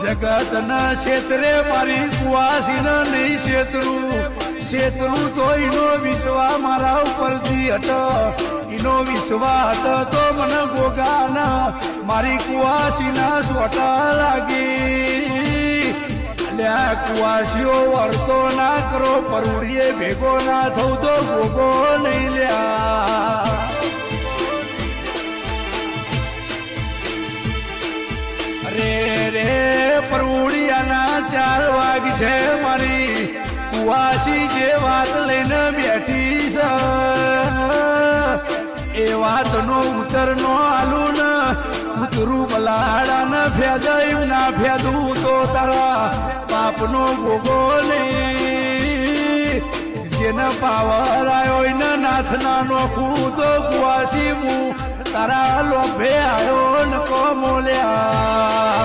જગત ના ક્ષેત્રે મારી કુવાસી ને નહીં ક્ષેત્રું તો એનો વિશ્વા મારા ઉપરથી હટ એનો વિશ્વા હટ તો મને ગોગા મારી કુવાસી ના સોટા લાગી લ્યા કુવાસીઓ વર્તો ના કરો પરુડીએ ભેગો ના થવું તો ગોગો નહીં લ્યા રે રે પરુડિયાના 4 વાગશે મારી કુવાસી જે વાત લઈને બેઠી છે એ વાતનો ઉત્તર નો આલું ને કૂતરું બલાડા ને ફેદાયું ના ફેદવું તો તારા પાપનો ભોગો નહીં જેને પાવર આવ્યો ને નાથના નોખું તો કુવાસી હું તારા લોભે આવ્યો ને કોમોલ્યા